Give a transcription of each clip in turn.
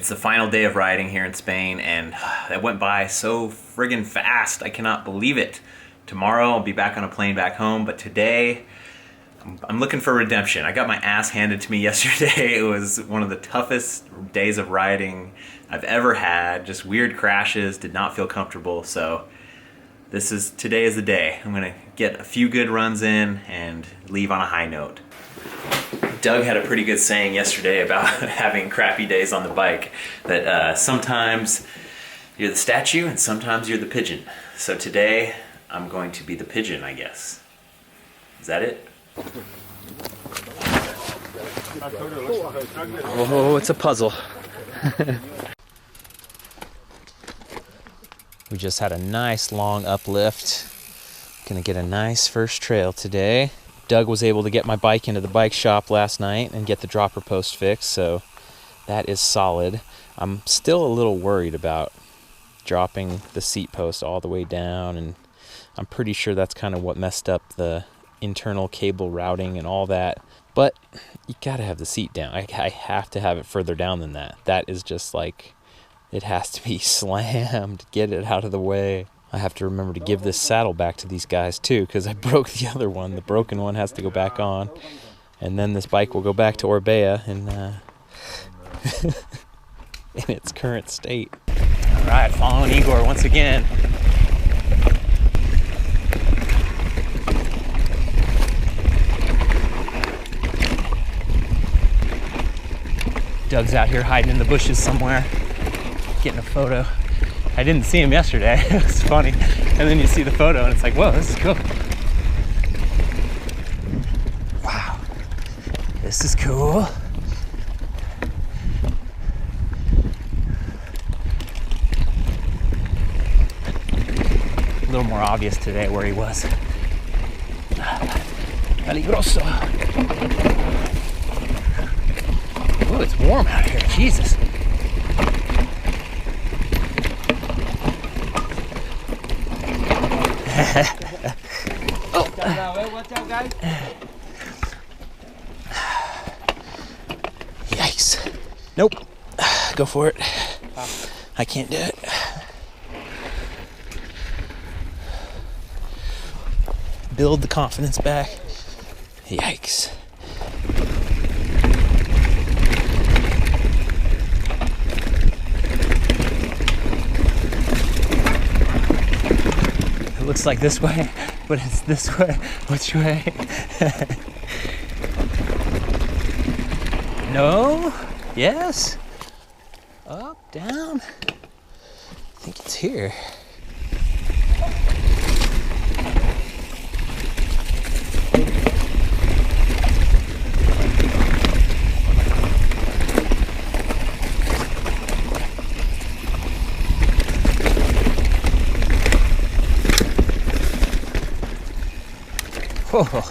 It's the final day of riding here in Spain, and that went by so friggin' fast. I cannot believe it. Tomorrow I'll be back on a plane back home, but today I'm looking for redemption. I got my ass handed to me yesterday. It was one of the toughest days of riding I've ever had. Just weird crashes, did not feel comfortable. So today is the day. I'm gonna get a few good runs in and leave on a high note. Doug had a pretty good saying yesterday about having crappy days on the bike, that sometimes you're the statue and sometimes you're the pigeon. So today I'm going to be the pigeon, I guess. Is that it? Oh, it's a puzzle. We just had a nice long uplift. Gonna get a nice first trail today. Doug was able to get my bike into the bike shop last night and get the dropper post fixed, so that is solid. I'm still a little worried about dropping the seat post all the way down, and I'm pretty sure that's kind of what messed up the internal cable routing and all that. But you gotta have the seat down. I have to have it further down than that. That is just like, it has to be slammed, get it out of the way. I have to remember to give this saddle back to these guys too, because I broke the other one. The broken one has to go back on, and then this bike will go back to Orbea in its current state. All right, following Igor once again. Doug's out here hiding in the bushes somewhere, getting a photo. I didn't see him yesterday. It was funny. And then you see the photo and it's like, whoa, this is cool. Wow. This is cool. A little more obvious today where he was. Peligroso. Ooh, it's warm out here. Jesus. Oh. Watch out, guys. Yikes. Nope. Go for it. I can't do it. Build the confidence back. Yikes. It looks like this way, but it's this way. Which way? No? Yes? Up, down? I think it's here. Whoa.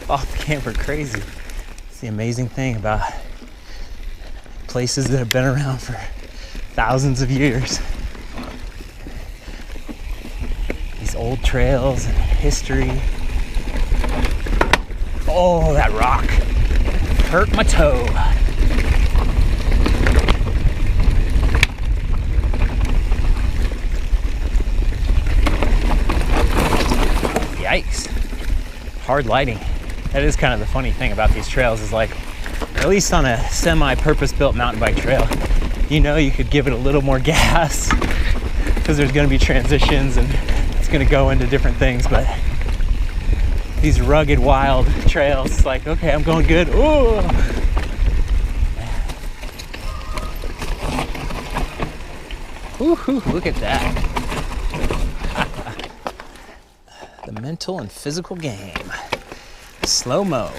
Off camera crazy. It's the amazing thing about places that have been around for thousands of years. These old trails and history. Oh, that rock hurt my toe. Yikes. Hard lighting. That is kind of the funny thing about these trails, is like, at least on a semi-purpose-built mountain bike trail, you know you could give it a little more gas because there's going to be transitions and it's going to go into different things. But these rugged, wild trails, it's like, okay, I'm going good. Ooh. Woo-hoo, look at that. The mental and physical game. Slow-mo.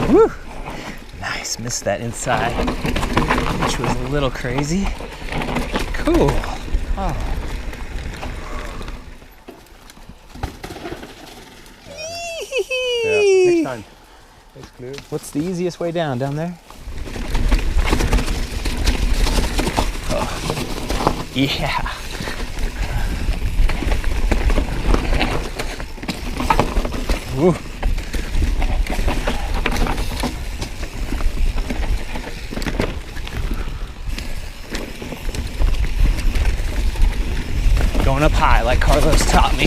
Woo! Nice, missed that inside, which was a little crazy. Cool. Oh. What's the easiest way down there? Oh. Yeah. Woo. Going up high like Carlos taught me.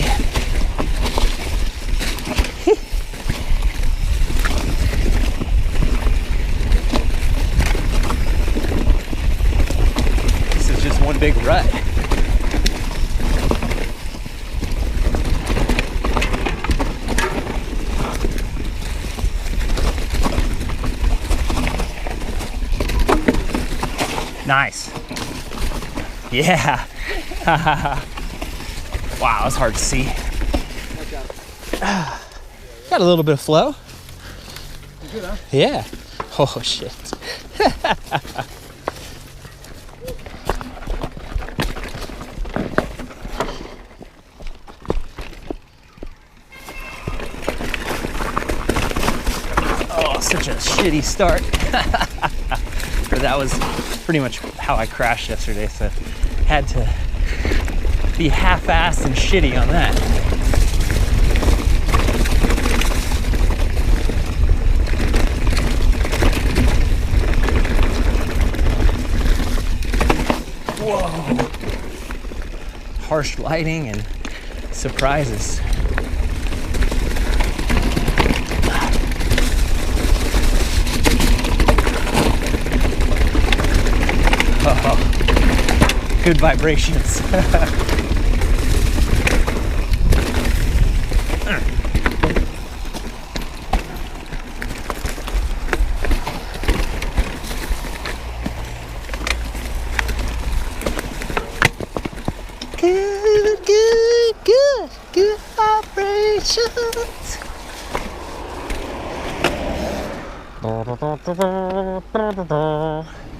This is just one big rut. Nice. Yeah. Wow, it's hard to see. Got a little bit of flow. Good, huh? Yeah. Oh, shit. Oh, such a shitty start. That was pretty much how I crashed yesterday, so had to be half-assed and shitty on that. Whoa! Harsh lighting and surprises. Oh, good vibrations. Good vibrations.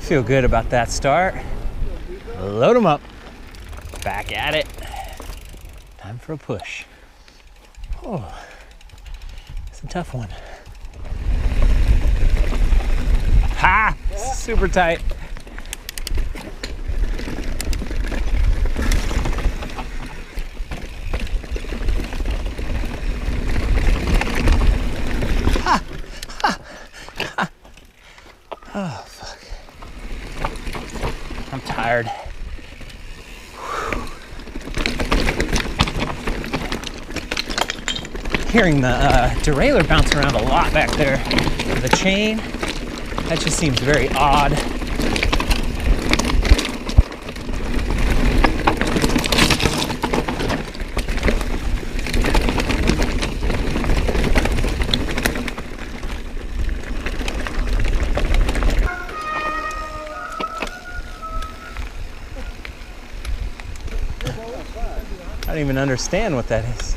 Feel good about that start. Load them up. Back at it. Time for a push. Oh, it's a tough one. Ha! Super tight. Oh, fuck. I'm tired. Hearing the derailleur bounce around a lot back there. The chain, that just seems very odd. I don't even understand what that is.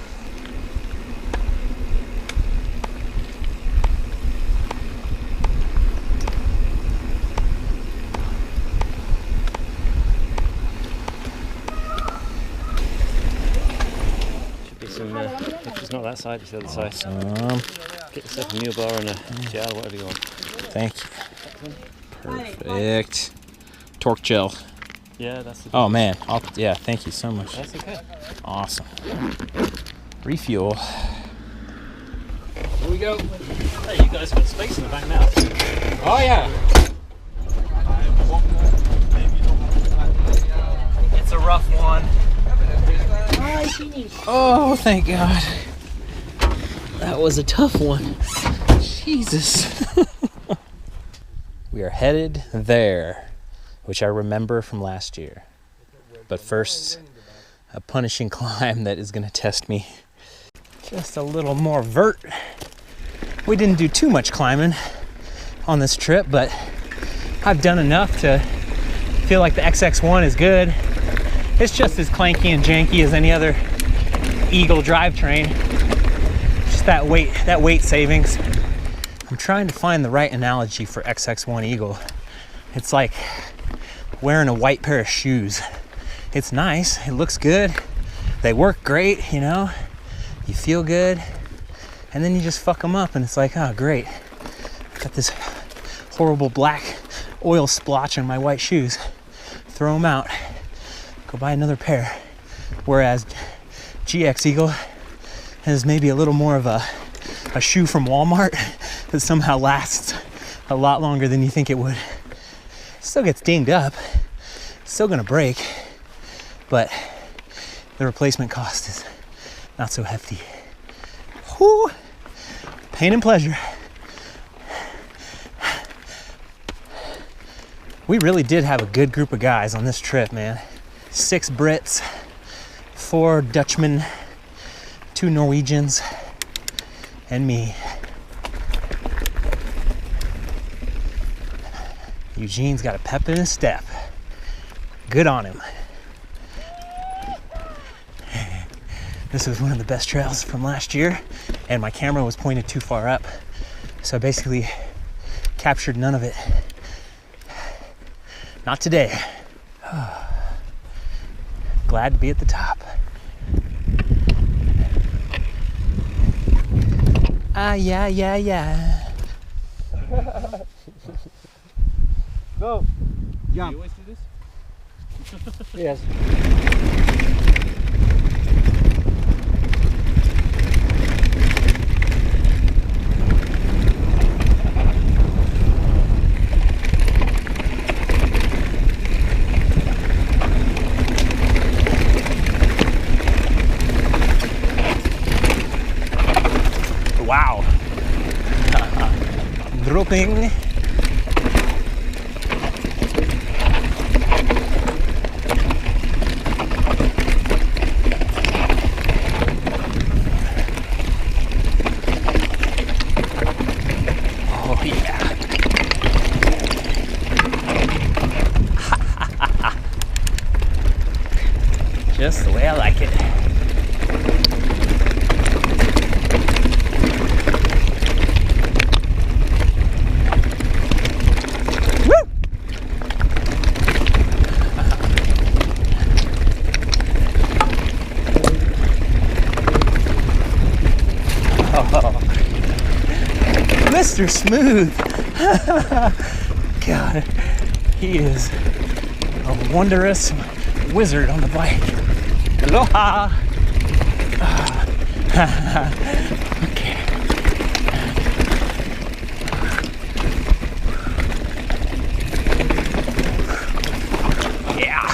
Should be some, if it's not that side, it's the other side. Get yourself a mule bar and a gel, whatever you want. Thank you. Perfect. Torque gel. Yeah, that's the Oh man, yeah, thank you so much. That's okay. Awesome. Refuel. Here we go. Hey, you guys got space in the back now. Oh yeah. It's a rough one. Oh, thank God. That was a tough one. Jesus. We are headed there, which I remember from last year. But first, a punishing climb that is going to test me. Just a little more vert. We didn't do too much climbing on this trip, but I've done enough to feel like the XX1 is good. It's just as clanky and janky as any other Eagle drivetrain. Just that weight savings. I'm trying to find the right analogy for XX1 Eagle. It's like wearing a white pair of shoes. It's nice, it looks good, they work great, you know, you feel good, and then you just fuck them up and it's like, oh great, Got this horrible black oil splotch on my white shoes. Throw them out. Go buy another pair. Whereas GX Eagle has maybe a little more of a shoe from Walmart that somehow lasts a lot longer than you think it would. Still gets dinged up. Still gonna break. But the replacement cost is not so hefty. Whew. Pain and pleasure. We really did have a good group of guys on this trip, man. 6 Brits, 4 Dutchmen, 2 Norwegians, and me. Eugene's got a pep in his step. Good on him. This was one of the best trails from last year, and my camera was pointed too far up, so I basically captured none of it. Not today. Glad to be at the top. Yeah. Go. Jump. You always do this? Yes. Wow. Dropping. Oh yeah. Just the way I like it. Mr. Smooth. God, he is a wondrous wizard on the bike. Aloha. Okay. Yeah.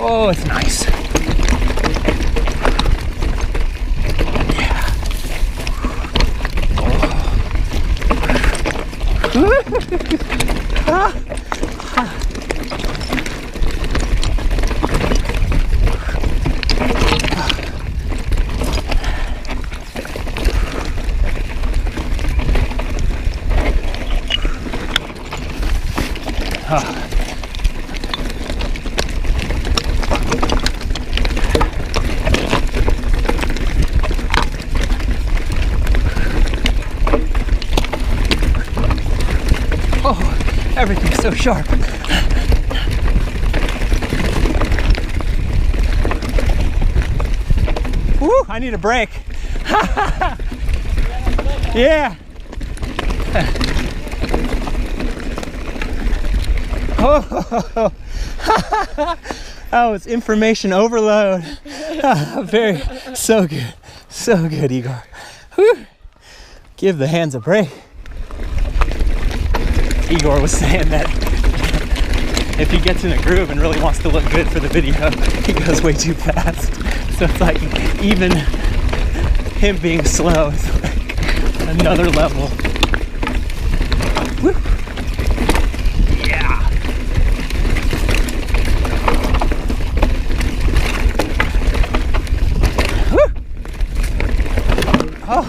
Oh, it's nice. Yeah. Oh, everything's so sharp. Woo, I need a break. Yeah. Oh, that was information overload. So good, Igor. Whew. Give the hands a break. Igor was saying that if he gets in a groove and really wants to look good for the video, he goes way too fast. So it's like even him being slow is like another level. Woo. Yeah. Woo. Oh.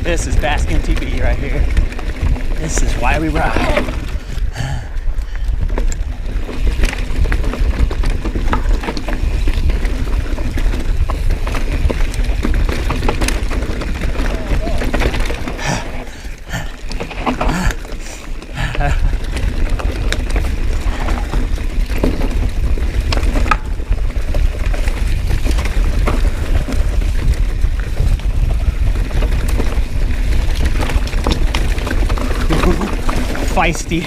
This is Basque MTB right here. This is why we ride. Feisty.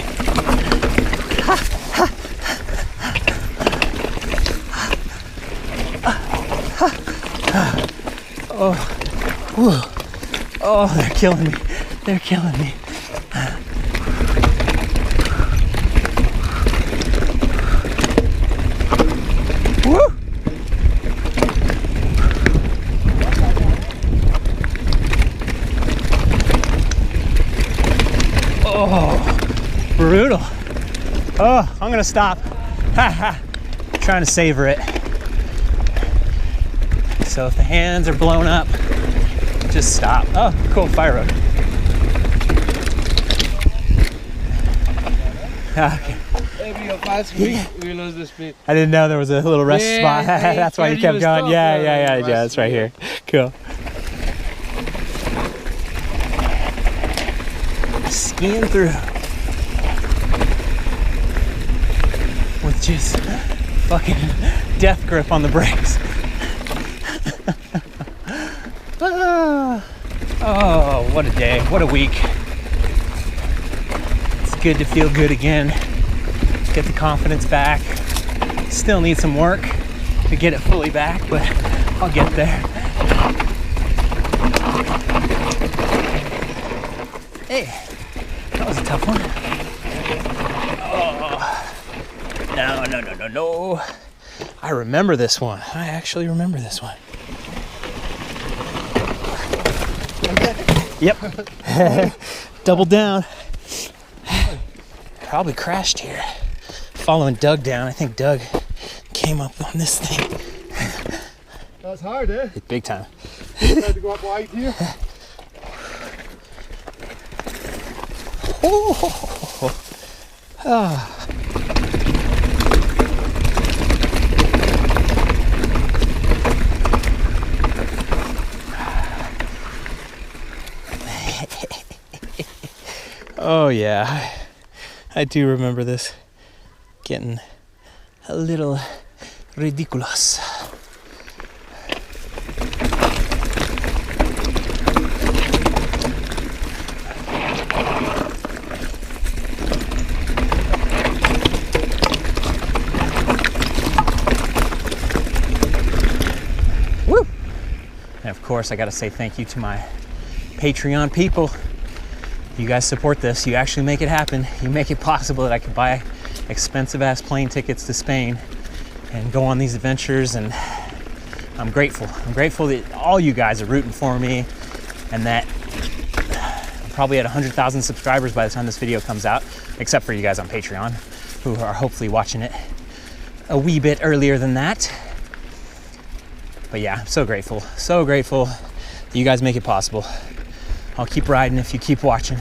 Oh, they're killing me. They're killing me. Woo! Oh, brutal. Oh, I'm gonna stop. Trying to savor it. So if the hands are blown up, just stop. Oh, cool, fire road. Okay. We lost the speed. I didn't know there was a little rest spot. That's why you kept going. Stop. Yeah, it's right here. Cool. Skiing through with just fucking death grip on the brakes. Oh, what a day, what a week. It's good to feel good again, get the confidence back. Still need some work to get it fully back, but I'll get there. Hey, that was a tough one. Oh, no. I remember this one. I actually remember this one. Yep. Double down. Probably crashed here. Following Doug down. I think Doug came up on this thing. That's hard, eh? Big time. Tried to go up wide here. Oh yeah, I do remember this getting a little ridiculous. Woo! And of course, I gotta say thank you to my Patreon people. You guys support this. You actually make it happen. You make it possible that I can buy expensive ass plane tickets to Spain and go on these adventures, and I'm grateful. I'm grateful that all you guys are rooting for me, and that I'm probably at 100,000 subscribers by the time this video comes out, except for you guys on Patreon, who are hopefully watching it a wee bit earlier than that. But yeah, I'm so grateful that you guys make it possible. I'll keep riding if you keep watching.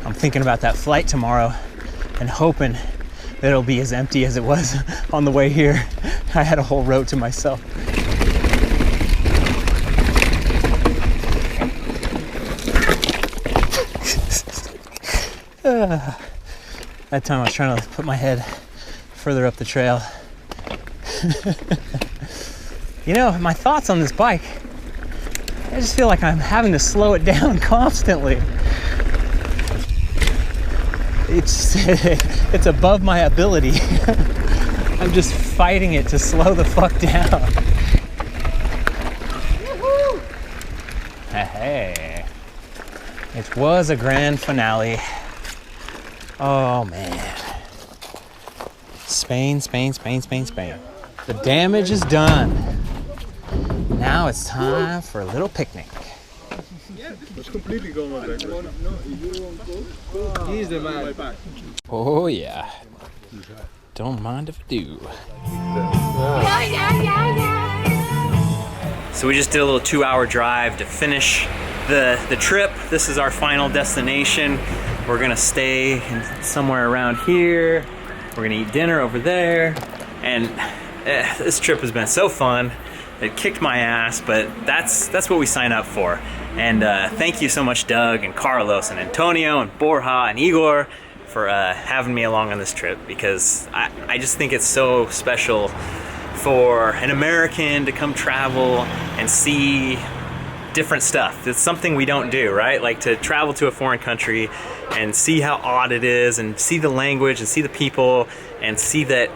I'm thinking about that flight tomorrow and hoping that it'll be as empty as it was on the way here. I had a whole row to myself. That time I was trying to put my head further up the trail. You know, my thoughts on this bike, I just feel like I'm having to slow it down constantly. It's above my ability. I'm just fighting it to slow the fuck down. Hey, it was a grand finale. Oh man. Spain. The damage is done. Now it's time for a little picnic. It's completely gone my back. No, you won't go. He's the man. Oh yeah. Don't mind if I do. So we just did a little 2-hour drive to finish the trip. This is our final destination. We're gonna stay somewhere around here. We're gonna eat dinner over there. And this trip has been so fun. It kicked my ass, but that's what we sign up for. And thank you so much, Doug and Carlos and Antonio and Borja and Igor for having me along on this trip, because I just think it's so special for an American to come travel and see different stuff. It's something we don't do, right? Like to travel to a foreign country and see how odd it is and see the language and see the people and see that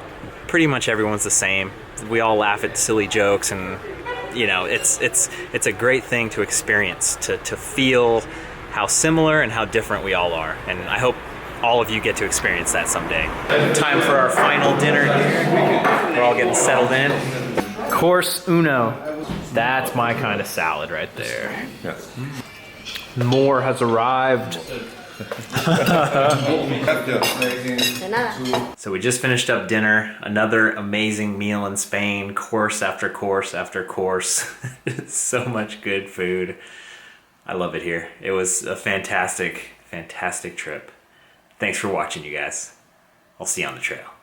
pretty much everyone's the same. We all laugh at silly jokes, and you know, it's a great thing to experience, to feel how similar and how different we all are. And I hope all of you get to experience that someday. Time for our final dinner here. We're all getting settled in. Course uno. That's my kind of salad right there. Yes. More has arrived. So we just finished up dinner. Another amazing meal in Spain. Course after course after course. So much good food. I love it here. It was a fantastic, fantastic trip. Thanks for watching, you guys. I'll see you on the trail.